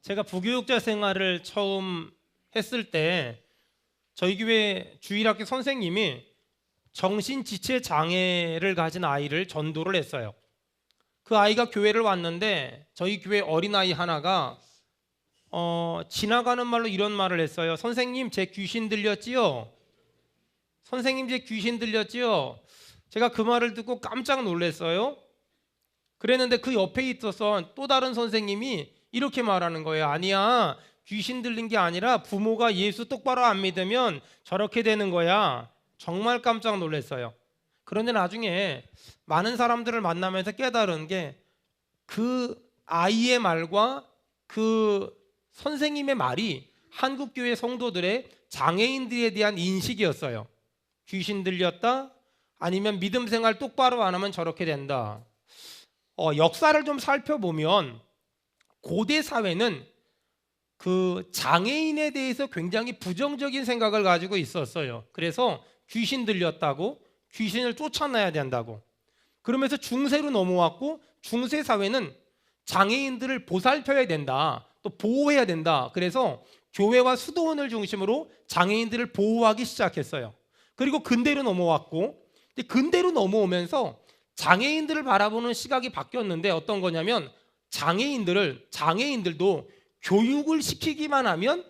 제가 부교육자 생활을 처음 했을 때 저희 교회 주일학교 선생님이 정신지체 장애를 가진 아이를 전도를 했어요. 그 아이가 교회를 왔는데 저희 교회 어린아이 하나가 지나가는 말로 이런 말을 했어요. 선생님, 제 귀신 들렸지요? 선생님, 제 귀신 들렸지요? 제가 그 말을 듣고 깜짝 놀랐어요. 그랬는데 그 옆에 있어서 또 다른 선생님이 이렇게 말하는 거예요. 아니야, 귀신 들린 게 아니라 부모가 예수 똑바로 안 믿으면 저렇게 되는 거야. 정말 깜짝 놀랐어요. 그런데 나중에 많은 사람들을 만나면서 깨달은 게 그 아이의 말과 그 선생님의 말이 한국교회 성도들의 장애인들에 대한 인식이었어요. 귀신 들렸다? 아니면 믿음 생활 똑바로 안 하면 저렇게 된다. 역사를 좀 살펴보면 고대 사회는 그 장애인에 대해서 굉장히 부정적인 생각을 가지고 있었어요. 그래서 귀신 들렸다고 귀신을 쫓아내야 된다고. 그러면서 중세로 넘어왔고 중세 사회는 장애인들을 보살펴야 된다. 또 보호해야 된다. 그래서 교회와 수도원을 중심으로 장애인들을 보호하기 시작했어요. 그리고 근대로 넘어왔고 근대로 넘어오면서 장애인들을 바라보는 시각이 바뀌었는데 어떤 거냐면 장애인들도 교육을 시키기만 하면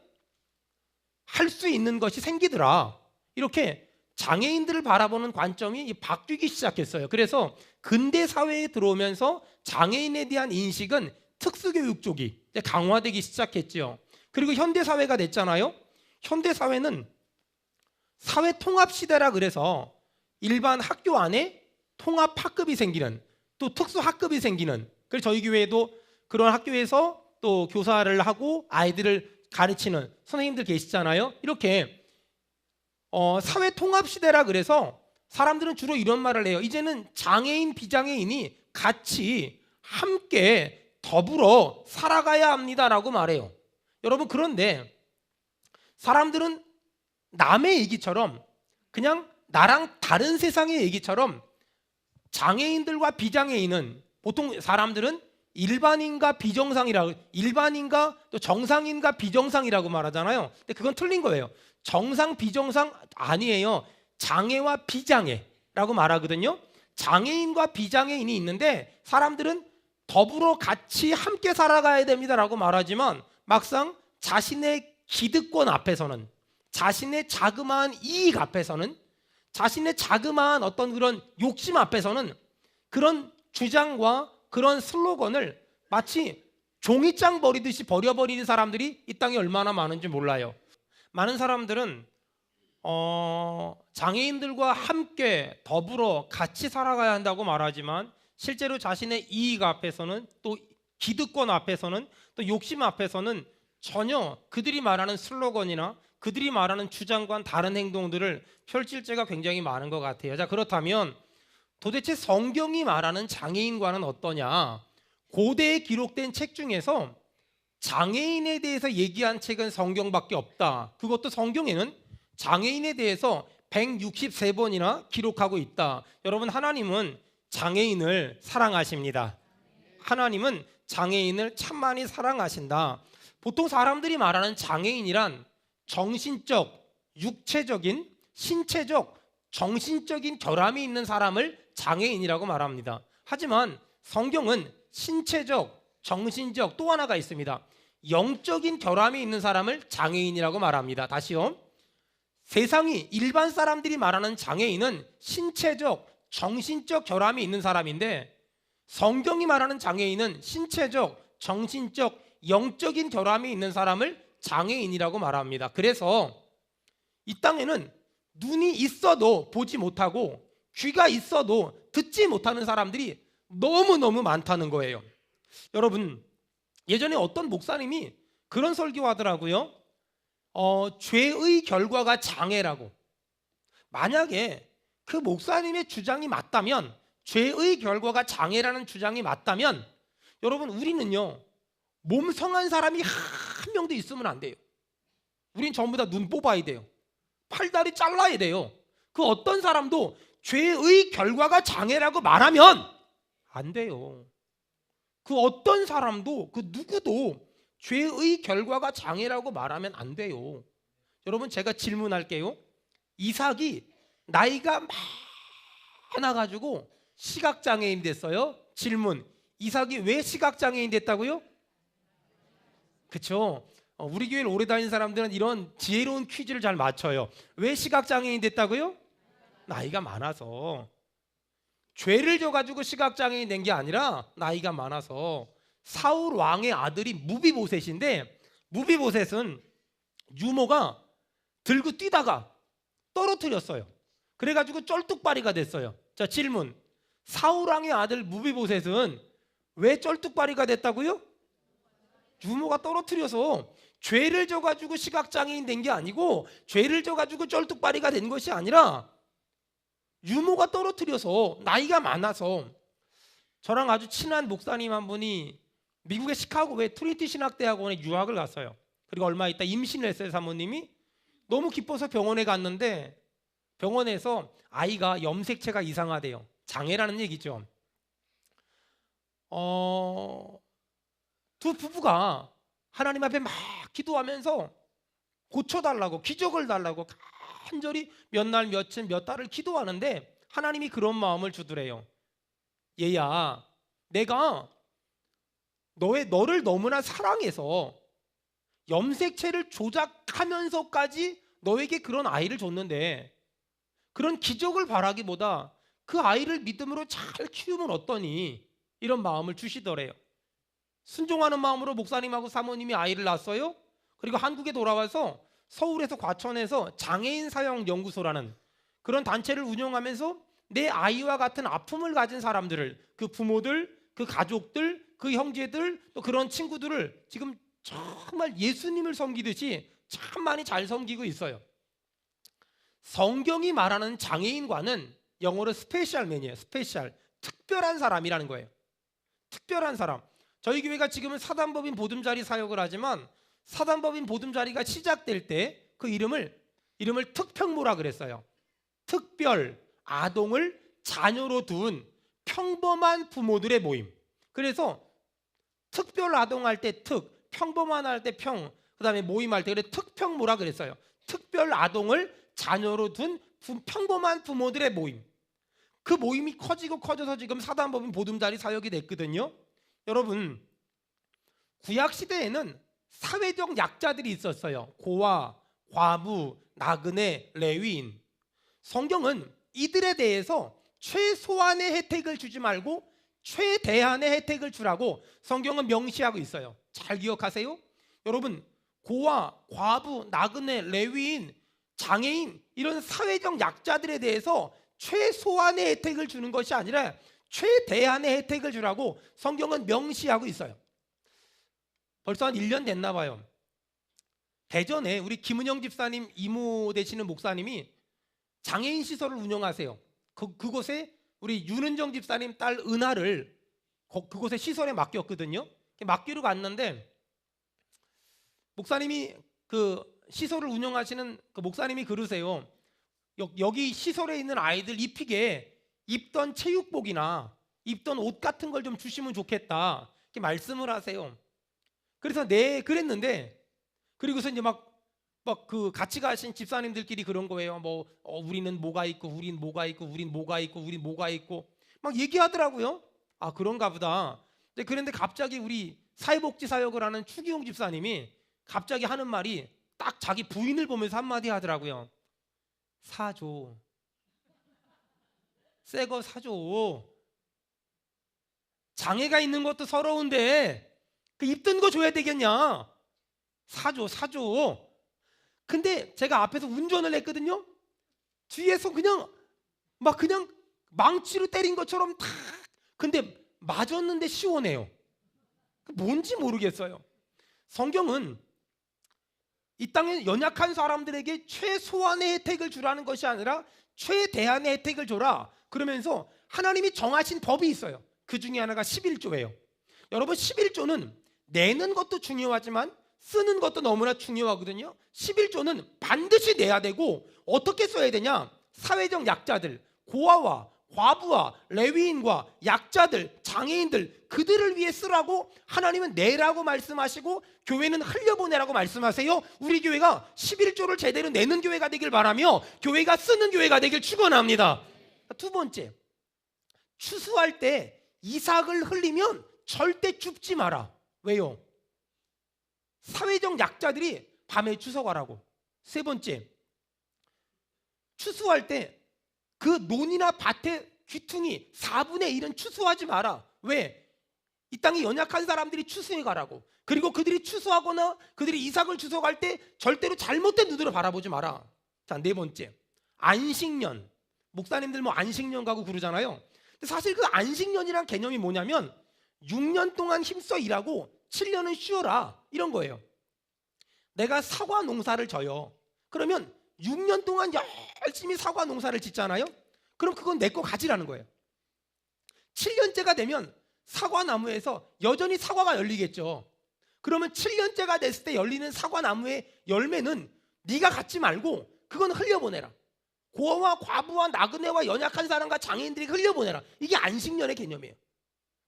할 수 있는 것이 생기더라. 이렇게 장애인들을 바라보는 관점이 바뀌기 시작했어요. 그래서 근대 사회에 들어오면서 장애인에 대한 인식은 특수교육 쪽이 강화되기 시작했죠. 그리고 현대 사회가 됐잖아요. 현대 사회는 사회 통합 시대라 그래서 일반 학교 안에 통합 학급이 생기는, 또 특수 학급이 생기는, 그래서 저희 교회에도 그런 학교에서 또 교사를 하고 아이들을 가르치는 선생님들 계시잖아요. 이렇게 사회 통합 시대라 그래서 사람들은 주로 이런 말을 해요. 이제는 장애인, 비장애인이 같이 함께 더불어 살아가야 합니다라고 말해요. 여러분, 그런데 사람들은 남의 얘기처럼, 그냥 나랑 다른 세상의 얘기처럼 장애인들과 비장애인은, 보통 사람들은 일반인과 비정상이라고, 일반인과 또 정상인과 비정상이라고 말하잖아요. 근데 그건 틀린 거예요. 정상, 비정상 아니에요. 장애와 비장애라고 말하거든요. 장애인과 비장애인이 있는데 사람들은 더불어 같이 함께 살아가야 됩니다라고 말하지만 막상 자신의 기득권 앞에서는, 자신의 자그마한 이익 앞에서는, 자신의 자그마한 어떤 그런 욕심 앞에서는 그런 주장과 그런 슬로건을 마치 종이장 버리듯이 버려버리는 사람들이 이 땅에 얼마나 많은지 몰라요. 많은 사람들은 장애인들과 함께 더불어 같이 살아가야 한다고 말하지만 실제로 자신의 이익 앞에서는, 또 기득권 앞에서는, 또 욕심 앞에서는 전혀 그들이 말하는 슬로건이나 그들이 말하는 주장과는 다른 행동들을 펼칠 때가 굉장히 많은 것 같아요. 자, 그렇다면 도대체 성경이 말하는 장애인과는 어떠냐? 고대에 기록된 책 중에서 장애인에 대해서 얘기한 책은 성경밖에 없다. 그것도 성경에는 장애인에 대해서 163번이나 기록하고 있다. 여러분, 하나님은 장애인을 사랑하십니다. 하나님은 장애인을 참 많이 사랑하신다. 보통 사람들이 말하는 장애인이란 정신적, 육체적인, 신체적, 정신적인 결함이 있는 사람을 장애인이라고 말합니다. 하지만 성경은 신체적, 정신적, 또 하나가 있습니다. 영적인 결함이 있는 사람을 장애인이라고 말합니다. 다시요. 세상이, 일반 사람들이 말하는 장애인은 신체적, 정신적 결함이 있는 사람인데 성경이 말하는 장애인은 신체적, 정신적, 영적인 결함이 있는 사람을 장애인이라고 말합니다. 그래서 이 땅에는 눈이 있어도 보지 못하고 귀가 있어도 듣지 못하는 사람들이 너무너무 많다는 거예요. 여러분, 예전에 어떤 목사님이 그런 설교하더라고요. 죄의 결과가 장애라고. 만약에 그 목사님의 주장이 맞다면, 죄의 결과가 장애라는 주장이 맞다면, 여러분, 우리는요 몸성한 사람이 한 명도 있으면 안 돼요. 우린 전부 다 눈 뽑아야 돼요. 팔다리 잘라야 돼요. 그 어떤 사람도 죄의 결과가 장애라고 말하면 안 돼요. 그 어떤 사람도, 그 누구도 죄의 결과가 장애라고 말하면 안 돼요. 여러분, 제가 질문할게요. 이삭이 나이가 많아가지고 시각장애인 됐어요. 질문, 이삭이 왜 시각장애인 됐다고요? 그쵸? 우리 교회를 오래 다닌 사람들은 이런 지혜로운 퀴즈를 잘 맞춰요. 왜 시각장애인 됐다고요? 나이가 많아서. 죄를 져가지고 시각장애인 된 게 아니라 나이가 많아서. 사울 왕의 아들이 무비보셋인데, 무비보셋은 유모가 들고 뛰다가 떨어뜨렸어요. 그래가지고 쩔뚝발이가 됐어요. 자, 질문, 사울 왕의 아들 무비보셋은 왜 쩔뚝발이가 됐다고요? 유모가 떨어뜨려서. 죄를 져가지고 시각장애인 된 게 아니고, 죄를 져가지고 쩔뚝발이가 된 것이 아니라 유모가 떨어뜨려서, 나이가 많아서. 저랑 아주 친한 목사님 한 분이 미국의 시카고의 트리니티 신학대학원에 유학을 갔어요. 그리고 얼마 있다 임신을 했어요. 사모님이 너무 기뻐서 병원에 갔는데, 병원에서 아이가 염색체가 이상하대요. 장애라는 얘기죠. 두 부부가 하나님 앞에 막 기도하면서 고쳐달라고, 기적을 달라고 간절히 몇 날, 며칠, 몇 달을 기도하는데, 하나님이 그런 마음을 주더래요. 얘야, 내가 너를 너무나 사랑해서 염색체를 조작하면서까지 너에게 그런 아이를 줬는데, 그런 기적을 바라기보다 그 아이를 믿음으로 잘 키우면 어떠니? 이런 마음을 주시더래요. 순종하는 마음으로 목사님하고 사모님이 아이를 낳았어요. 그리고 한국에 돌아와서 서울에서 과천에서 장애인 사형 연구소라는 그런 단체를 운영하면서 내 아이와 같은 아픔을 가진 사람들을, 그 부모들, 그 가족들, 그 형제들, 또 그런 친구들을 지금 정말 예수님을 섬기듯이 참 많이 잘 섬기고 있어요. 성경이 말하는 장애인과는 영어로 스페셜맨이에요. 스페셜, 특별한 사람이라는 거예요. 특별한 사람. 저희 교회가 지금은 사단법인 보듬자리 사역을 하지만, 사단법인 보듬자리가 시작될 때 그 이름을 특평모라 그랬어요. 특별 아동을 자녀로 둔 평범한 부모들의 모임. 그래서 특별 아동할 때 특, 평범한 할 때 평, 그 다음에 모임할 때 그래 특평모라 그랬어요. 특별 아동을 자녀로 둔 평범한 부모들의 모임. 그 모임이 커져서 지금 사단법인 보듬자리 사역이 됐거든요. 여러분, 구약시대에는 사회적 약자들이 있었어요. 고아, 과부, 나그네, 레위인. 성경은 이들에 대해서 최소한의 혜택을 주지 말고 최대한의 혜택을 주라고 성경은 명시하고 있어요. 잘 기억하세요. 여러분, 고아, 과부, 나그네, 레위인, 장애인, 이런 사회적 약자들에 대해서 최소한의 혜택을 주는 것이 아니라 최대한의 혜택을 주라고 성경은 명시하고 있어요. 벌써 한 1년 됐나 봐요. 대전에 우리 김은영 집사님 이모 되시는 목사님이 장애인 시설을 운영하세요. 그곳에 우리 윤은정 집사님 딸 은하를 그곳에 시설에 맡겼거든요. 맡기러 갔는데, 목사님이 그 시설을 운영하시는 그 목사님이 그러세요. 여기 시설에 있는 아이들 입히게 입던 체육복이나 입던 옷 같은 걸 좀 주시면 좋겠다, 이렇게 말씀을 하세요. 그래서 네, 그랬는데, 그리고서 이제 막 그 같이 가신 집사님들끼리 그런 거예요. 우리는 뭐가 있고, 우린 뭐가 있고, 우린 뭐가 있고, 우린 뭐가 있고 막 얘기하더라고요. 아, 그런가 보다. 그런데 갑자기 우리 사회복지 사역을 하는 추기용 집사님이 갑자기 하는 말이 딱 자기 부인을 보면서 한마디 하더라고요. 사줘. 새 거 사줘. 장애가 있는 것도 서러운데 그 입던 거 줘야 되겠냐? 사줘. 근데 제가 앞에서 운전을 했거든요. 뒤에서 그냥 망치로 때린 것처럼 탁. 근데 맞았는데 시원해요. 뭔지 모르겠어요. 성경은 이 땅에 연약한 사람들에게 최소한의 혜택을 주라는 것이 아니라 최대한의 혜택을 줘라, 그러면서 하나님이 정하신 법이 있어요. 그 중에 하나가 11조예요. 여러분, 11조는 내는 것도 중요하지만 쓰는 것도 너무나 중요하거든요. 11조는 반드시 내야 되고, 어떻게 써야 되냐? 사회적 약자들, 고아와 과부와 레위인과 약자들, 장애인들, 그들을 위해 쓰라고 하나님은 내라고 말씀하시고 교회는 흘려보내라고 말씀하세요. 우리 교회가 11조를 제대로 내는 교회가 되길 바라며 교회가 쓰는 교회가 되길 축원합니다. 두 번째, 추수할 때 이삭을 흘리면 절대 줍지 마라. 왜요? 사회적 약자들이 밤에 추석하라고. 세 번째, 추수할 때 그 논이나 밭의 귀퉁이 4분의 1은 추수하지 마라. 왜? 이 땅에 연약한 사람들이 추수해 가라고. 그리고 그들이 추수하거나 그들이 이삭을 추수할 때 절대로 잘못된 눈으로 바라보지 마라. 자, 네 번째, 안식년. 목사님들 뭐 안식년 가고 그러잖아요. 근데 사실 그 안식년이란 개념이 뭐냐면 6년 동안 힘써 일하고 7년은 쉬어라, 이런 거예요. 내가 사과 농사를 져요. 그러면 6년 동안 열심히 사과 농사를 짓잖아요. 그럼 그건 내 거 가지라는 거예요. 7년째가 되면 사과나무에서 여전히 사과가 열리겠죠. 그러면 7년째가 됐을 때 열리는 사과나무의 열매는 네가 갖지 말고 그건 흘려보내라. 고아와 과부와 나그네와 연약한 사람과 장애인들이 흘려보내라. 이게 안식년의 개념이에요.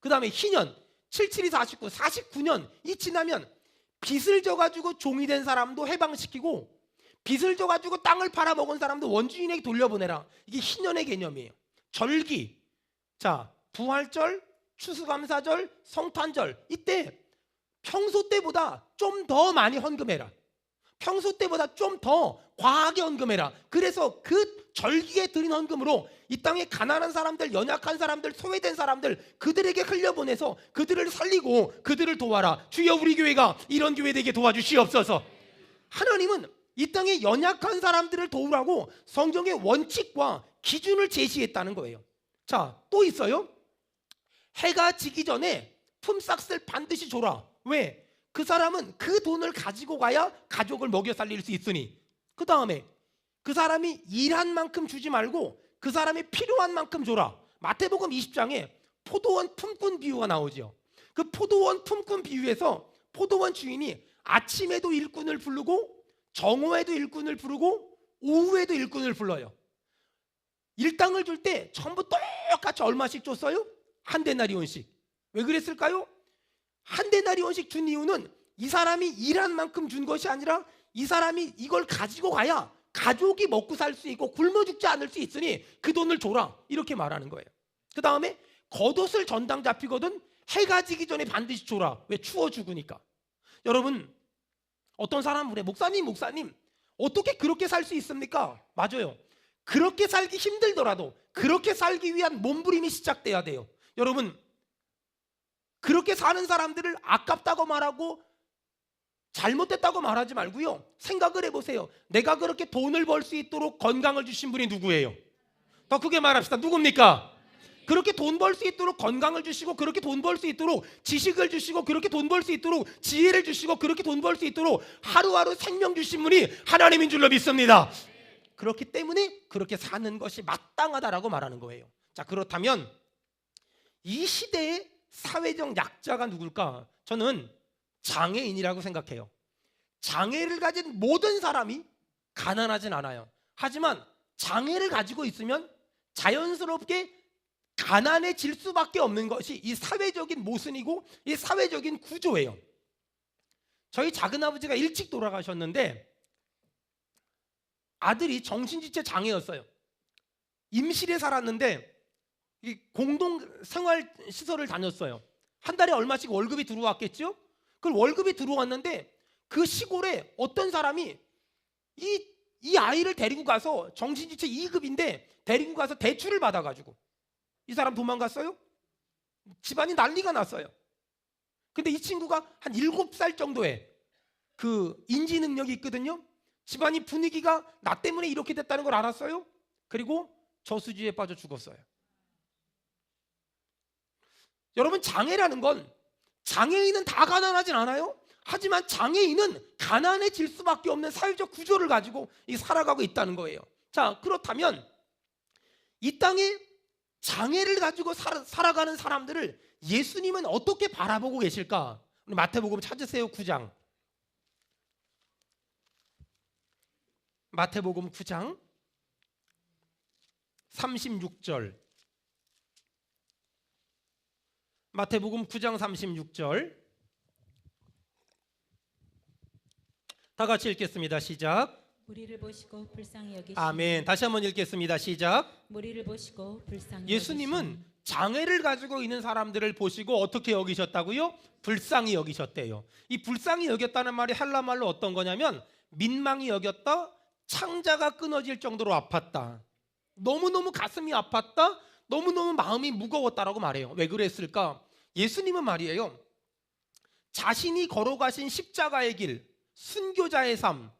그 다음에 희년, 77이 49, 49년 이 지나면 빚을 져가지고 종이 된 사람도 해방시키고 빚을 져가지고 땅을 팔아먹은 사람도 원주인에게 돌려보내라. 이게 희년의 개념이에요. 절기, 자, 부활절, 추수감사절, 성탄절, 이때 평소 때보다 좀 더 많이 헌금해라. 평소 때보다 좀 더 과하게 헌금해라. 그래서 그 절기에 드린 헌금으로 이 땅에 가난한 사람들, 연약한 사람들, 소외된 사람들, 그들에게 흘려보내서 그들을 살리고 그들을 도와라. 주여, 우리 교회가 이런 교회 되게 도와주시옵소서. 하나님은 이 땅에 연약한 사람들을 도우라고 성경의 원칙과 기준을 제시했다는 거예요. 자, 또 있어요. 해가 지기 전에 품삯을 반드시 줘라. 왜? 그 사람은 그 돈을 가지고 가야 가족을 먹여 살릴 수 있으니. 그 다음에 그 사람이 일한 만큼 주지 말고 그 사람이 필요한 만큼 줘라. 마태복음 20장에 포도원 품꾼 비유가 나오죠. 그 포도원 품꾼 비유에서 포도원 주인이 아침에도 일꾼을 부르고 정오에도 일꾼을 부르고 오후에도 일꾼을 불러요. 일당을 줄 때 전부 똑같이 얼마씩 줬어요? 한 데나리온씩. 왜 그랬을까요? 한 데나리온씩 준 이유는 이 사람이 일한 만큼 준 것이 아니라 이 사람이 이걸 가지고 가야 가족이 먹고 살 수 있고 굶어 죽지 않을 수 있으니 그 돈을 줘라, 이렇게 말하는 거예요. 그 다음에 겉옷을 전당 잡히거든 해가 지기 전에 반드시 줘라. 왜? 추워 죽으니까. 여러분, 어떤 사람은 그래, 목사님 어떻게 그렇게 살 수 있습니까? 맞아요. 그렇게 살기 힘들더라도 그렇게 살기 위한 몸부림이 시작돼야 돼요. 여러분, 그렇게 사는 사람들을 아깝다고 말하고 잘못됐다고 말하지 말고요, 생각을 해보세요. 내가 그렇게 돈을 벌 수 있도록 건강을 주신 분이 누구예요? 더 크게 말합시다. 누굽니까? 그렇게 돈 벌 수 있도록 건강을 주시고 그렇게 돈 벌 수 있도록 지식을 주시고 그렇게 돈 벌 수 있도록 지혜를 주시고 그렇게 돈 벌 수 있도록 하루하루 생명 주신 분이 하나님인 줄로 믿습니다. 그렇기 때문에 그렇게 사는 것이 마땅하다라고 말하는 거예요. 자, 그렇다면 이 시대의 사회적 약자가 누굴까? 저는 장애인이라고 생각해요. 장애를 가진 모든 사람이 가난하진 않아요. 하지만 장애를 가지고 있으면 자연스럽게 가난해질 수밖에 없는 것이 이 사회적인 모순이고 이 사회적인 구조예요. 저희 작은아버지가 일찍 돌아가셨는데 아들이 정신지체 장애였어요. 임실에 살았는데 이 공동생활시설을 다녔어요. 한 달에 얼마씩 월급이 들어왔겠죠? 그 월급이 들어왔는데 그 시골에 어떤 사람이 이 아이를 데리고 가서 정신지체 2급인데 데리고 가서 대출을 받아가지고 이 사람 도망갔어요. 집안이 난리가 났어요. 근데 이 친구가 한 7살 정도의 그 인지 능력이 있거든요. 집안이 분위기가 나 때문에 이렇게 됐다는 걸 알았어요. 그리고 저수지에 빠져 죽었어요. 여러분, 장애라는 건 장애인은 다 가난하진 않아요. 하지만 장애인은 가난해질 수밖에 없는 사회적 구조를 가지고 살아가고 있다는 거예요. 자, 그렇다면 이 땅에 장애를 가지고 살아가는 사람들을 예수님은 어떻게 바라보고 계실까? 우리 마태복음 찾으세요. 9장. 마태복음 9장 36절. 마태복음 9장 36절. 다 같이 읽겠습니다. 시작. 무리를 보시고 불쌍히 여기시니. 아멘. 다시 한번 읽겠습니다. 시작. 무리를 보시고 불쌍히 예수님은 장애를 가지고 있는 사람들을 보시고 어떻게 여기셨다고요? 불쌍히 여기셨대요. 이 불쌍히 여겼다는 말이 헬라 말로 어떤 거냐면 민망히 여겼다, 창자가 끊어질 정도로 아팠다, 너무너무 가슴이 아팠다, 너무너무 마음이 무거웠다라고 말해요. 왜 그랬을까? 예수님은 말이에요, 자신이 걸어가신 십자가의 길, 순교자의 삶,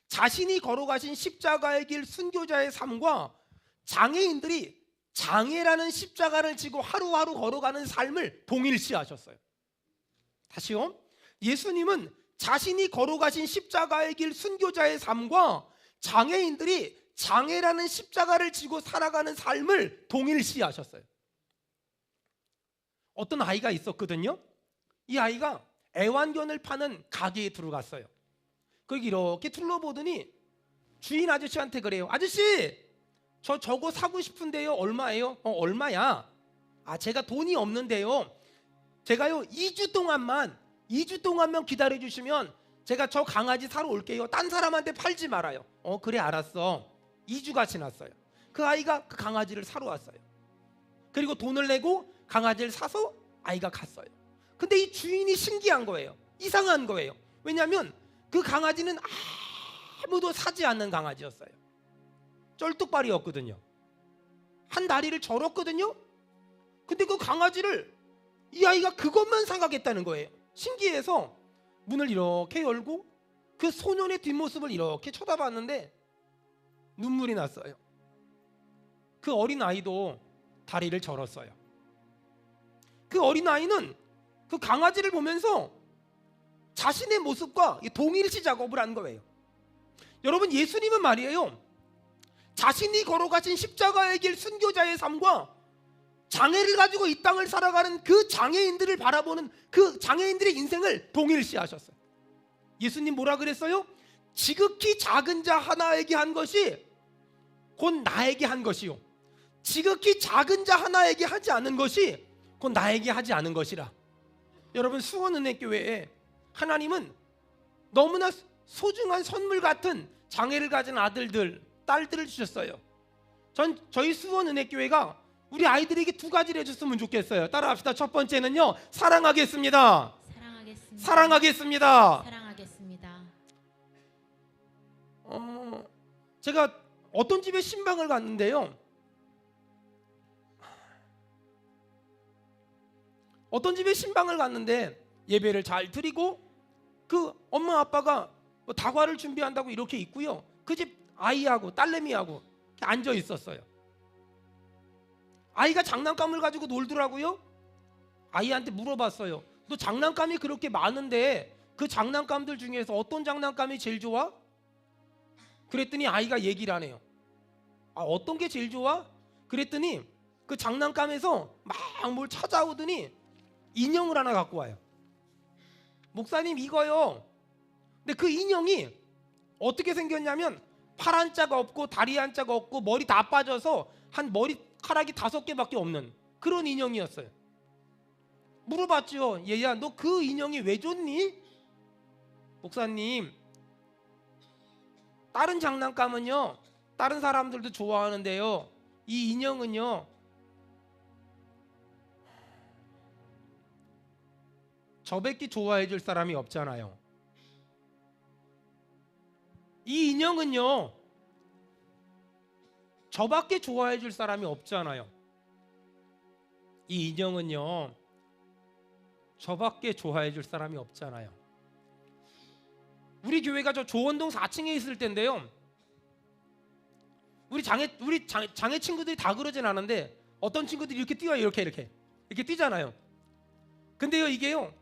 자신이 걸어가신 십자가의 길, 순교자의 삶과 장애인들이 장애라는 십자가를 지고 하루하루 걸어가는 삶을 동일시하셨어요. 다시요. 예수님은 자신이 걸어가신 십자가의 길, 순교자의 삶과 장애인들이 장애라는 십자가를 지고 살아가는 삶을 동일시하셨어요. 어떤 아이가 있었거든요. 이 아이가 애완견을 파는 가게에 들어갔어요. 거기 이렇게 둘러보더니 주인 아저씨한테 그래요. 아저씨, 저거 사고 싶은데요. 얼마예요? 얼마야? 제가 돈이 없는데요. 제가요 2주 동안만 기다려 주시면 제가 저 강아지 사러 올게요. 딴 사람한테 팔지 말아요. 그래, 알았어. 2주가 지났어요. 그 아이가 그 강아지를 사러 왔어요. 그리고 돈을 내고 강아지를 사서 아이가 갔어요. 근데 이 주인이 신기한 거예요. 이상한 거예요. 왜냐하면 그 강아지는 아무도 사지 않는 강아지였어요. 쩔뚝발이었거든요. 한 다리를 절었거든요. 근데 그 강아지를 이 아이가 그것만 사가겠다는 거예요. 신기해서 문을 이렇게 열고 그 소년의 뒷모습을 이렇게 쳐다봤는데 눈물이 났어요. 그 어린아이도 다리를 절었어요. 그 어린아이는 그 강아지를 보면서 자신의 모습과 동일시 작업을 한 거예요. 여러분, 예수님은 말이에요, 자신이 걸어가신 십자가의 길, 순교자의 삶과 장애를 가지고 이 땅을 살아가는 그 장애인들을 바라보는 그 장애인들의 인생을 동일시하셨어요. 예수님 뭐라 그랬어요? 지극히 작은 자 하나에게 한 것이 곧 나에게 한 것이요, 지극히 작은 자 하나에게 하지 않은 것이 곧 나에게 하지 않은 것이라. 여러분, 수원은혜교회에 하나님은 너무나 소중한 선물 같은 장애를 가진 아들들, 딸들을 주셨어요. 저희 수원은혜교회가 우리 아이들에게 두 가지를 해줬으면 좋겠어요. 따라합시다. 첫 번째는요, 사랑하겠습니다. 사랑하겠습니다. 제가 어떤 집에 신방을 갔는데요, 예배를 잘 드리고 그 엄마 아빠가 다과를 준비한다고 이렇게 있고요, 그 집 아이하고 딸내미하고 앉아 있었어요. 아이가 장난감을 가지고 놀더라고요. 아이한테 물어봤어요. 너 장난감이 그렇게 많은데 그 장난감들 중에서 어떤 장난감이 제일 좋아? 그랬더니 아이가 얘기를 하네요. 어떤 게 제일 좋아? 그랬더니 그 장난감에서 막 뭘 찾아오더니 인형을 하나 갖고 와요. 목사님, 이거요. 근데 그 인형이 어떻게 생겼냐면 팔 한자가 없고 다리 한자가 없고 머리 다 빠져서 한 머리카락이 5개밖에 없는 그런 인형이었어요. 물어봤죠. 얘야, 너 그 인형이 왜 좋니? 목사님, 다른 장난감은요 다른 사람들도 좋아하는데요, 이 인형은요 저밖에 좋아해 줄 사람이 없잖아요. 이 인형은요 저밖에 좋아해 줄 사람이 없잖아요. 이 인형은요 저밖에 좋아해 줄 사람이 없잖아요. 우리 교회가 저 조원동 4층에 있을 텐데요, 우리 장애 친구들이 다 그러진 않은데 어떤 친구들이 이렇게 뛰어요. 이렇게 뛰잖아요. 근데요, 이게요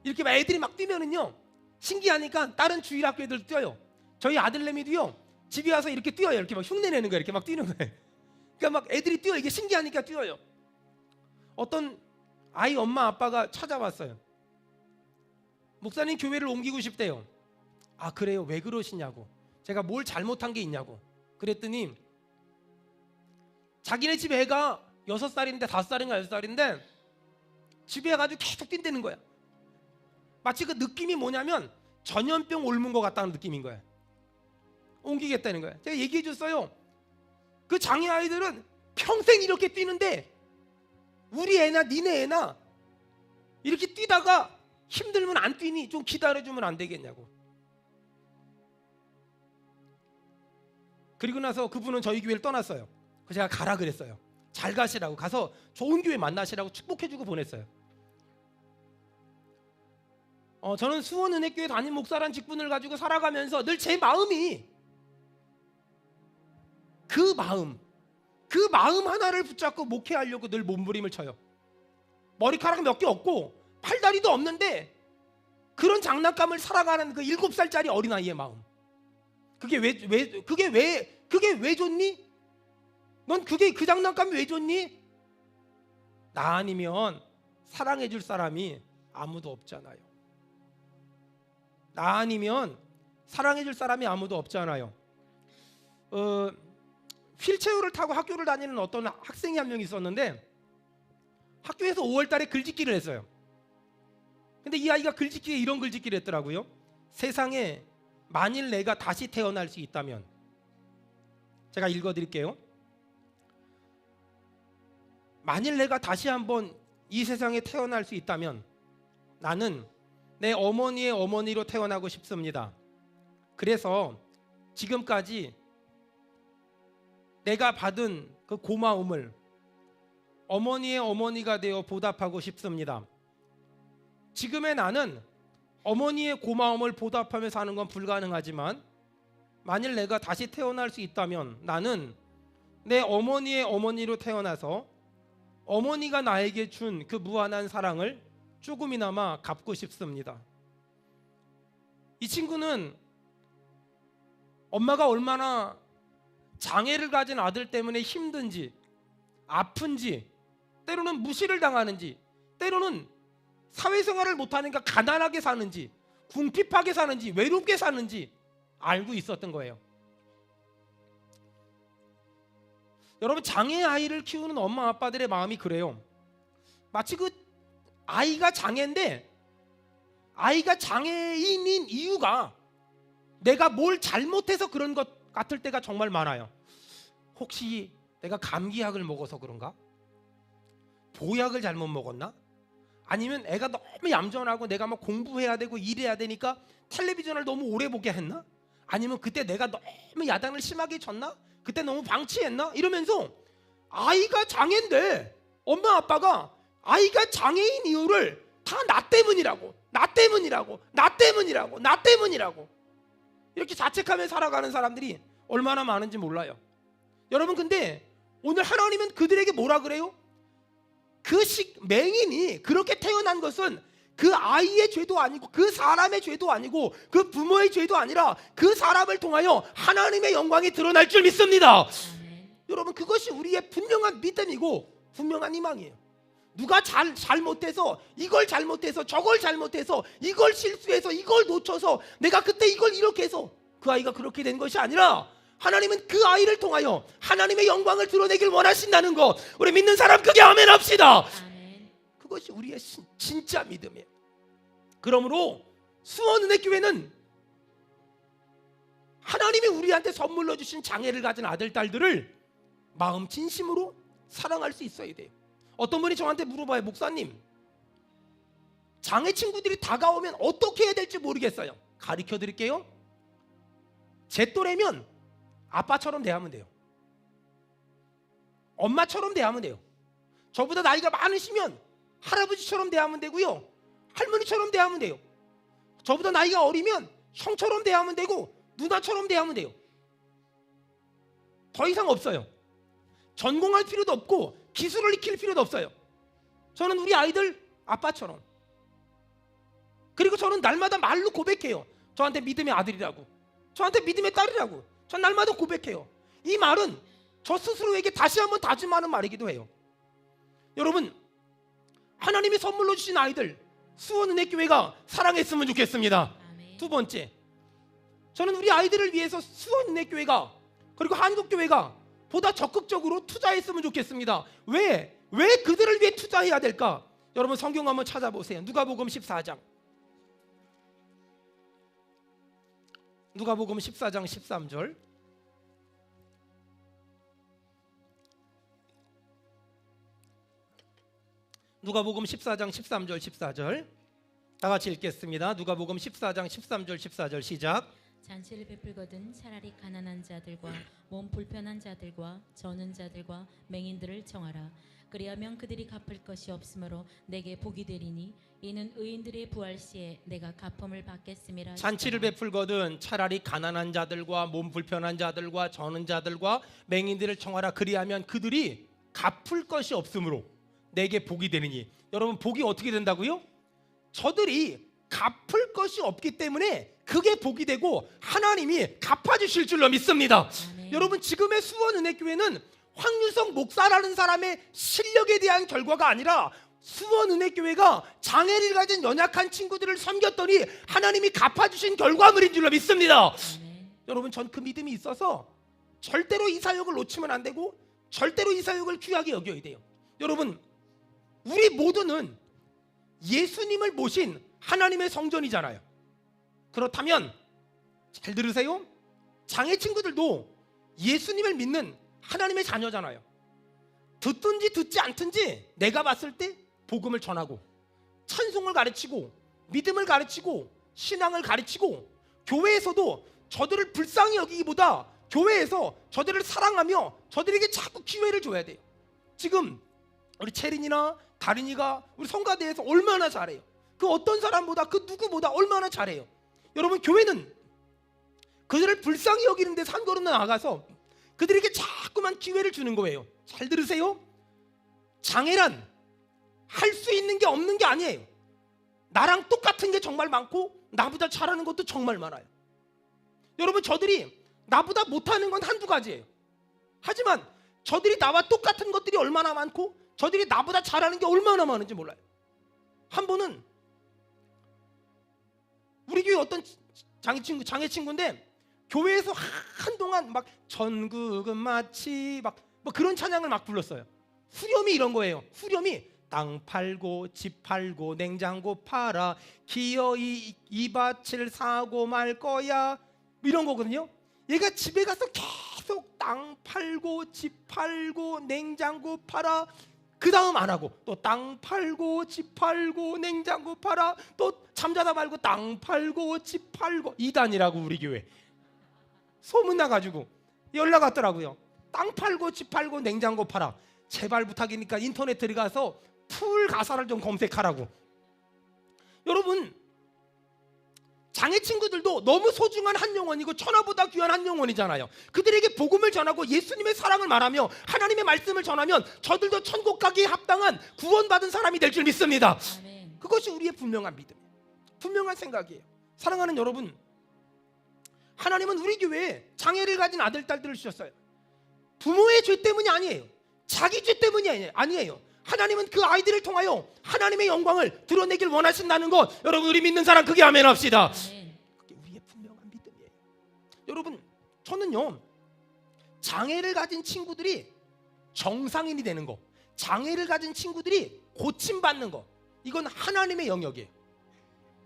이렇게 막 애들이 막 뛰면은요 신기하니까 다른 주일 학교 애들 뛰어요. 저희 아들내미도요 집에 와서 이렇게 뛰어요. 이렇게 막 흉내내는 거예요. 이렇게 막 뛰는 거예요. 그러니까 막 애들이 뛰어. 이게 신기하니까 뛰어요. 어떤 아이 엄마 아빠가 찾아왔어요. 목사님, 교회를 옮기고 싶대요. 그래요? 왜 그러시냐고. 제가 뭘 잘못한 게 있냐고. 그랬더니 자기네 집 애가 6살인데 5살인가 6살인데 집에 가가지고 계속 뛴다는 거야. 마치 그 느낌이 뭐냐면 전염병 옮은 것 같다는 느낌인 거야. 옮기겠다는 거야. 제가 얘기해 줬어요. 그 장애 아이들은 평생 이렇게 뛰는데 우리 애나 니네 애나 이렇게 뛰다가 힘들면 안 뛰니 좀 기다려주면 안 되겠냐고. 그리고 나서 그분은 저희 교회를 떠났어요. 그래서 제가 가라 그랬어요. 잘 가시라고, 가서 좋은 교회 만나시라고 축복해주고 보냈어요. 저는 수원은혜교회 담임 목사란 직분을 가지고 살아가면서 늘 제 마음이 그 마음 하나를 붙잡고 목회하려고 늘 몸부림을 쳐요. 머리카락 몇 개 없고 팔다리도 없는데 그런 장난감을 살아가는 그 7살짜리 어린아이의 마음. 그게 왜 좋니? 넌 그 장난감이 왜 좋니? 나 아니면 사랑해 줄 사람이 아무도 없잖아요. 나 아니면 사랑해 줄 사람이 아무도 없잖아요. 휠체어를 타고 학교를 다니는 어떤 학생이 한 명 있었는데 학교에서 5월 달에 글짓기를 했어요. 근데 이 아이가 글짓기에 이런 글짓기를 했더라고요. 세상에 만일 내가 다시 태어날 수 있다면, 제가 읽어드릴게요. 만일 내가 다시 한번 이 세상에 태어날 수 있다면 나는 내 어머니의 어머니로 태어나고 싶습니다. 그래서 지금까지 내가 받은 그 고마움을 어머니의 어머니가 되어 보답하고 싶습니다. 지금의 나는 어머니의 고마움을 보답하며 사는 건 불가능하지만 만일 내가 다시 태어날 수 있다면 나는 내 어머니의 어머니로 태어나서 어머니가 나에게 준 그 무한한 사랑을 조금이나마 갚고 싶습니다. 이 친구는 엄마가 얼마나 장애를 가진 아들 때문에 힘든지, 아픈지, 때로는 무시를 당하는지, 때로는 사회생활을 못하니까 가난하게 사는지, 궁핍하게 사는지, 외롭게 사는지 알고 있었던 거예요. 여러분, 장애 아이를 키우는 엄마 아빠들의 마음이 그래요. 마치 그 아이가 장애인데 아이가 장애인인 이유가 내가 뭘 잘못해서 그런 것 같을 때가 정말 많아요. 혹시 내가 감기약을 먹어서 그런가? 보약을 잘못 먹었나? 아니면 애가 너무 얌전하고 내가 막 공부해야 되고 일해야 되니까 텔레비전을 너무 오래 보게 했나? 아니면 그때 내가 너무 야단을 심하게 쳤나? 그때 너무 방치했나? 이러면서 아이가 장애인데 엄마 아빠가 아이가 장애인 이유를 다 나 때문이라고 이렇게 자책하며 살아가는 사람들이 얼마나 많은지 몰라요. 여러분, 근데 오늘 하나님은 그들에게 뭐라 그래요? 그 맹인이 그렇게 태어난 것은 그 아이의 죄도 아니고 그 사람의 죄도 아니고 그 부모의 죄도 아니라 그 사람을 통하여 하나님의 영광이 드러날 줄 믿습니다. 여러분, 그것이 우리의 분명한 믿음이고 분명한 희망이에요. 누가 잘못해서 이걸 잘못해서 저걸 잘못해서 이걸 실수해서 이걸 놓쳐서 내가 그때 이걸 이렇게 해서 그 아이가 그렇게 된 것이 아니라 하나님은 그 아이를 통하여 하나님의 영광을 드러내길 원하신다는 것, 우리 믿는 사람 크게 아멘 합시다. 그것이 우리의 진짜 믿음이에요. 그러므로 수원은혜교회는 하나님이 우리한테 선물로 주신 장애를 가진 아들, 딸들을 마음 진심으로 사랑할 수 있어야 돼요. 어떤 분이 저한테 물어봐요. 목사님, 장애 친구들이 다가오면 어떻게 해야 될지 모르겠어요. 가르쳐 드릴게요. 제 또래면 아빠처럼 대하면 돼요. 엄마처럼 대하면 돼요. 저보다 나이가 많으시면 할아버지처럼 대하면 되고요, 할머니처럼 대하면 돼요. 저보다 나이가 어리면 형처럼 대하면 되고 누나처럼 대하면 돼요. 더 이상 없어요. 전공할 필요도 없고 기술을 익힐 필요도 없어요. 저는 우리 아이들 아빠처럼. 그리고 저는 날마다 말로 고백해요. 저한테 믿음의 아들이라고, 저한테 믿음의 딸이라고. 전 날마다 고백해요. 이 말은 저 스스로에게 다시 한번 다짐하는 말이기도 해요. 여러분, 하나님이 선물로 주신 아이들 수원은혜교회가 사랑했으면 좋겠습니다. 아멘. 두 번째, 저는 우리 아이들을 위해서 수원은혜교회가 그리고 한국교회가 보다 적극적으로 투자했으면 좋겠습니다. 왜 그들을 위해 투자해야 될까? 여러분 성경 한번 찾아보세요. 누가복음 14장. 누가복음 14장 13절. 누가복음 14장 13절 14절. 다 같이 읽겠습니다. 누가복음 14장 13절 14절 시작. 잔치를 베풀거든 차라리 가난한 자들과 몸 불편한 자들과 저는 자들과 맹인들을 청하라. 그리하면 그들이 갚을 것이 없으므로 내게 복이 되리니 이는 의인들의 부활 시에 내가 갚음을 받겠음이라. 잔치를 베풀거든 차라리 가난한 자들과 몸 불편한 자들과 저는 자들과 맹인들을 청하라. 그리하면 그들이 갚을 것이 없으므로 내게 복이 되리니. 여러분 복이 어떻게 된다고요? 저들이 갚을 것이 없기 때문에 그게 복이 되고 하나님이 갚아주실 줄로 믿습니다. 아멘. 여러분 지금의 수원은혜교회는 황유성 목사라는 사람의 실력에 대한 결과가 아니라 수원은혜교회가 장애를 가진 연약한 친구들을 섬겼더니 하나님이 갚아주신 결과물인 줄로 믿습니다. 아멘. 여러분 전 그 믿음이 있어서 절대로 이 사역을 놓치면 안 되고 절대로 이 사역을 귀하게 여겨야 돼요. 여러분 우리 모두는 예수님을 모신 하나님의 성전이잖아요. 그렇다면 잘 들으세요. 장애 친구들도 예수님을 믿는 하나님의 자녀잖아요. 듣든지 듣지 않든지 내가 봤을 때 복음을 전하고 찬송을 가르치고 믿음을 가르치고 신앙을 가르치고 교회에서도 저들을 불쌍히 여기기보다 교회에서 저들을 사랑하며 저들에게 자꾸 기회를 줘야 돼요. 지금 우리 채린이나 다린이가 우리 성가대에서 얼마나 잘해요. 그 어떤 사람보다 그 누구보다 얼마나 잘해요. 여러분 교회는 그들을 불쌍히 여기는 데서 한 걸음 나아가서 그들에게 자꾸만 기회를 주는 거예요. 잘 들으세요. 장애란 할 수 있는 게 없는 게 아니에요. 나랑 똑같은 게 정말 많고 나보다 잘하는 것도 정말 많아요. 여러분 저들이 나보다 못하는 건 한두 가지예요. 하지만 저들이 나와 똑같은 것들이 얼마나 많고 저들이 나보다 잘하는 게 얼마나 많은지 몰라요. 한 번은 우리 교회 어떤 장애 친구인데 교회에서 한동안 막 전국은 마치 막 뭐 그런 찬양을 막 불렀어요. 후렴이 이런 거예요. 후렴이 땅 팔고 집 팔고 냉장고 팔아 기어이 이 밭을 사고 말 거야 이런 거거든요. 얘가 집에 가서 계속 땅 팔고 집 팔고 냉장고 팔아 그 다음 안 하고 또 땅 팔고 집 팔고 냉장고 팔아 또 잠자다 말고 땅 팔고 집 팔고 이단이라고 우리 교회 소문 나가지고 연락 왔더라고요. 땅 팔고 집 팔고 냉장고 팔아. 제발 부탁이니까 인터넷 들어가서 풀 가사를 좀 검색하라고. 여러분 장애 친구들도 너무 소중한 한 영혼이고 천하보다 귀한 한 영혼이잖아요. 그들에게 복음을 전하고 예수님의 사랑을 말하며 하나님의 말씀을 전하면 저들도 천국 가기에 합당한 구원받은 사람이 될 줄 믿습니다. 아멘. 그것이 우리의 분명한 믿음, 분명한 생각이에요. 사랑하는 여러분, 하나님은 우리 교회에 장애를 가진 아들, 딸들을 주셨어요. 부모의 죄 때문이 아니에요. 자기 죄 때문이 아니에요. 하나님은 그 아이들을 통하여 하나님의 영광을 드러내길 원하신다는 것, 여러분 우리 믿는 사람 그게 아멘 합시다. 아멘. 그게 우리의 분명한 믿음이에요. 여러분 저는요 장애를 가진 친구들이 정상인이 되는 거, 장애를 가진 친구들이 고침받는 거, 이건 하나님의 영역이에요.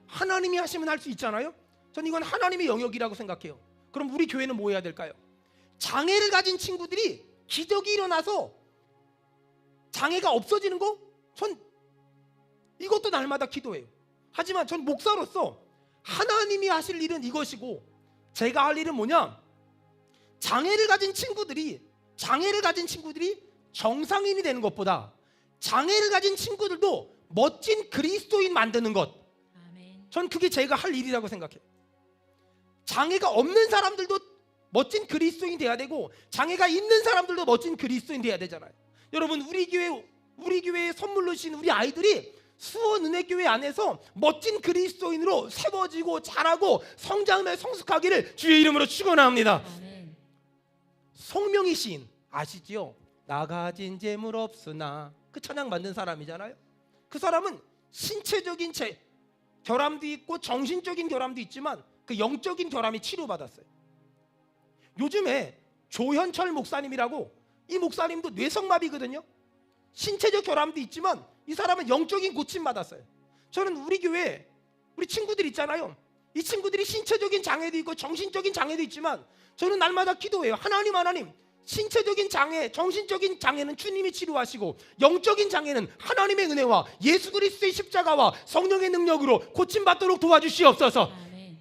하나님이 하시면 할 수 있잖아요. 전 이건 하나님의 영역이라고 생각해요. 그럼 우리 교회는 뭐 해야 될까요? 장애를 가진 친구들이 기적이 일어나서 장애가 없어지는 거? 전 이것도 날마다 기도해요. 하지만 전 목사로서 하나님이 하실 일은 이것이고 제가 할 일은 뭐냐? 장애를 가진 친구들이 정상인이 되는 것보다 장애를 가진 친구들도 멋진 그리스도인 만드는 것, 아멘. 전 그게 제가 할 일이라고 생각해요. 장애가 없는 사람들도 멋진 그리스도인 돼야 되고 장애가 있는 사람들도 멋진 그리스도인 돼야 되잖아요. 여러분 우리 교회에 선물로 주신 우리 아이들이 수원은혜교회 안에서 멋진 그리스도인으로 세워지고 자라고 성장하며 성숙하기를 주의 이름으로 축원합니다. 아멘. 송명희 시인 아시지요? 나 가진 재물 없으나, 그 찬양 만든 사람이잖아요. 그 사람은 신체적인 결함도 있고 정신적인 결함도 있지만 그 영적인 결함이 치료받았어요. 요즘에 조현철 목사님이라고, 이 목사님도 뇌성마비거든요. 신체적 결함도 있지만 이 사람은 영적인 고침 받았어요. 저는 우리 교회 우리 친구들 있잖아요. 이 친구들이 신체적인 장애도 있고 정신적인 장애도 있지만 저는 날마다 기도해요. 하나님, 신체적인 장애, 정신적인 장애는 주님이 치료하시고 영적인 장애는 하나님의 은혜와 예수 그리스도의 십자가와 성령의 능력으로 고침받도록 도와주시옵소서. 아멘.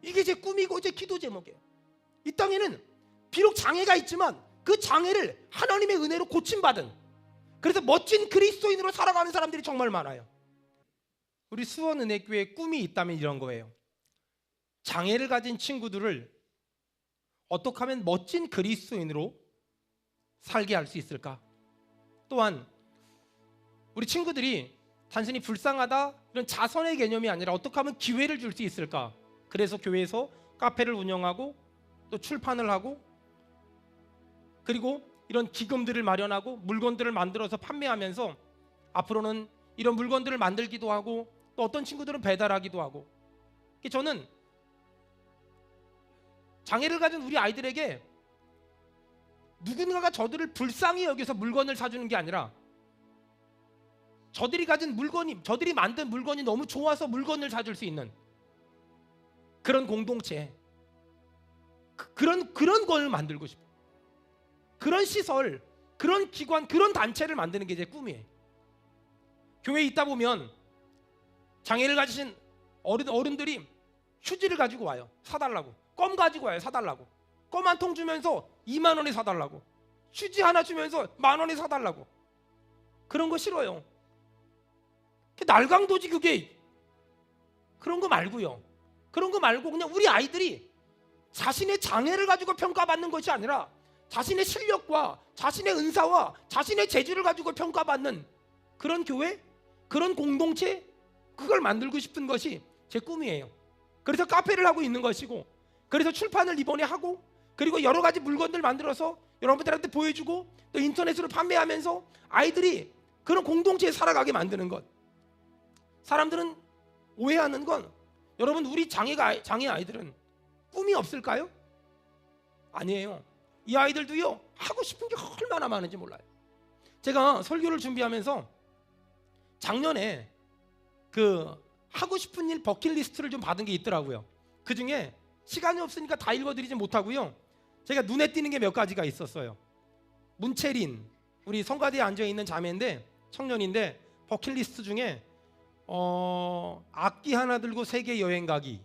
이게 제 꿈이고 제 기도 제목이에요. 이 땅에는 비록 장애가 있지만 그 장애를 하나님의 은혜로 고침받은, 그래서 멋진 그리스도인으로 살아가는 사람들이 정말 많아요. 우리 수원은혜교회의 꿈이 있다면 이런 거예요. 장애를 가진 친구들을 어떻게 하면 멋진 그리스도인으로 살게 할 수 있을까? 또한 우리 친구들이 단순히 불쌍하다 이런 자선의 개념이 아니라 어떻게 하면 기회를 줄 수 있을까? 그래서 교회에서 카페를 운영하고 또 출판을 하고 그리고 이런 기금들을 마련하고 물건들을 만들어서 판매하면서 앞으로는 이런 물건들을 만들기도 하고 또 어떤 친구들은 배달하기도 하고, 저는 장애를 가진 우리 아이들에게 누군가가 저들을 불쌍히 여겨서 물건을 사주는 게 아니라 저들이 만든 물건이 너무 좋아서 물건을 사줄 수 있는 그런 공동체, 그런 걸 만들고 싶어요. 그런 시설, 그런 기관, 그런 단체를 만드는 게 제 꿈이에요. 교회에 있다 보면 장애를 가지신 어른들이 휴지를 가지고 와요. 사달라고. 껌 가지고 와요. 사달라고. 껌 한 통 주면서 2만 원에 사달라고. 휴지 하나 주면서 10,000원에 사달라고. 그런 거 싫어요. 날강도지 그게. 그런 거 말고요. 그런 거 말고 그냥 우리 아이들이 자신의 장애를 가지고 평가받는 것이 아니라 자신의 실력과 자신의 은사와 자신의 재주를 가지고 평가받는 그런 교회, 그런 공동체, 그걸 만들고 싶은 것이 제 꿈이에요. 그래서 카페를 하고 있는 것이고, 그래서 출판을 이번에 하고, 그리고 여러 가지 물건들 만들어서 여러분들한테 보여주고 또 인터넷으로 판매하면서 아이들이 그런 공동체에 살아가게 만드는 것. 사람들은 오해하는 건, 여러분 우리 장애 아이들은 꿈이 없을까요? 아니에요. 이 아이들도요 하고 싶은 게 얼마나 많은지 몰라요. 제가 설교를 준비하면서 작년에 그 하고 싶은 일 버킷리스트를 좀 받은 게 있더라고요. 그 중에 시간이 없으니까 다 읽어드리지 못하고요, 제가 눈에 띄는 게 몇 가지가 있었어요. 문채린, 우리 성가대에 앉아있는 자매인데, 청년인데, 버킷리스트 중에 악기 하나 들고 세계 여행 가기.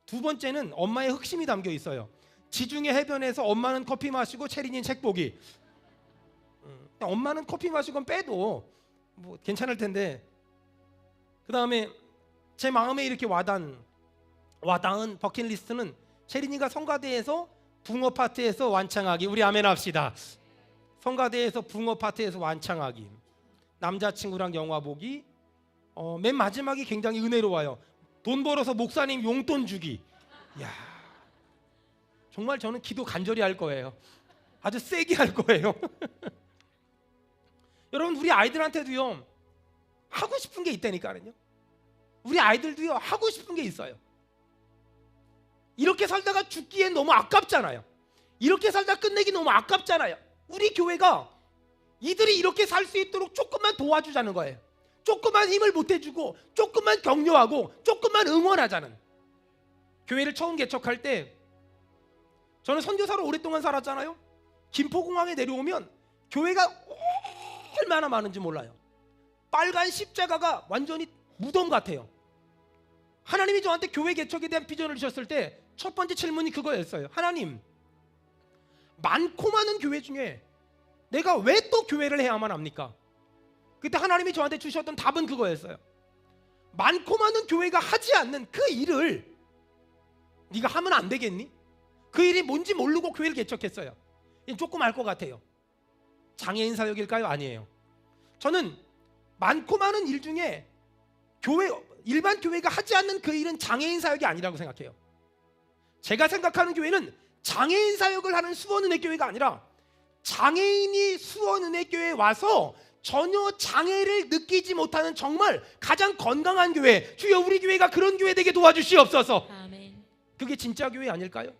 두 번째는 엄마의 흑심이 담겨 있어요. 지중해 해변에서 엄마는 커피 마시고 체린이는 책 보기. 엄마는 커피 마시고 빼도 뭐 괜찮을 텐데, 그 다음에 제 마음에 이렇게 와닿은 버킷리스트는 체린이가 성가대에서 붕어 파트에서 완창하기. 우리 아멘 합시다. 성가대에서 붕어 파트에서 완창하기. 남자친구랑 영화 보기. 맨 마지막이 굉장히 은혜로워요. 돈 벌어서 목사님 용돈 주기. 이야, 정말 저는 기도 간절히 할 거예요. 아주 세게 할 거예요. 여러분 우리 아이들한테도요 하고 싶은 게 있다니까요. 우리 아이들도요 하고 싶은 게 있어요. 이렇게 살다가 죽기엔 너무 아깝잖아요. 이렇게 살다 끝내기 너무 아깝잖아요. 우리 교회가 이들이 이렇게 살 수 있도록 조금만 도와주자는 거예요. 조금만 힘을 보태주고 조금만 격려하고 조금만 응원하자는. 교회를 처음 개척할 때 저는 선교사로 오랫동안 살았잖아요. 김포공항에 내려오면 교회가 얼마나 많은지 몰라요. 빨간 십자가가 완전히 무덤 같아요. 하나님이 저한테 교회 개척에 대한 비전을 주셨을 때 첫 번째 질문이 그거였어요. 하나님, 많고 많은 교회 중에 내가 왜 또 교회를 해야만 합니까? 그때 하나님이 저한테 주셨던 답은 그거였어요. 많고 많은 교회가 하지 않는 그 일을 네가 하면 안 되겠니? 그 일이 뭔지 모르고 교회를 개척했어요. 조금 알 것 같아요. 장애인 사역일까요? 아니에요. 저는 많고 많은 일 중에 일반 교회가 하지 않는 그 일은 장애인 사역이 아니라고 생각해요. 제가 생각하는 교회는 장애인 사역을 하는 수원은혜교회가 아니라 장애인이 수원은혜교회에 와서 전혀 장애를 느끼지 못하는 정말 가장 건강한 교회, 주여 우리 교회가 그런 교회 되게 도와주시옵소서. 아멘. 그게 진짜 교회 아닐까요?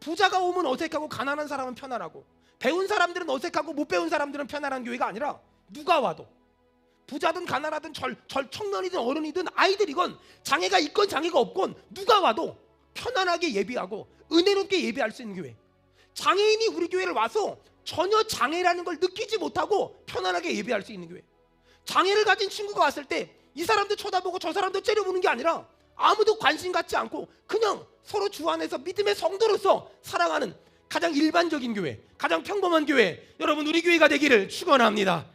부자가 오면 어색하고 가난한 사람은 편안하고 배운 사람들은 어색하고 못 배운 사람들은 편안한 교회가 아니라 누가 와도 부자든 가난하든 청년이든 어른이든 아이들이건 장애가 있건 장애가 없건 누가 와도 편안하게 예배하고 은혜롭게 예배할 수 있는 교회. 장애인이 우리 교회를 와서 전혀 장애라는 걸 느끼지 못하고 편안하게 예배할 수 있는 교회. 장애를 가진 친구가 왔을 때 이 사람도 쳐다보고 저 사람도 째려보는 게 아니라 아무도 관심 갖지 않고 그냥 서로 주 안에서 믿음의 성도로서 사랑하는 가장 일반적인 교회, 가장 평범한 교회, 여러분 우리 교회가 되기를 축원합니다.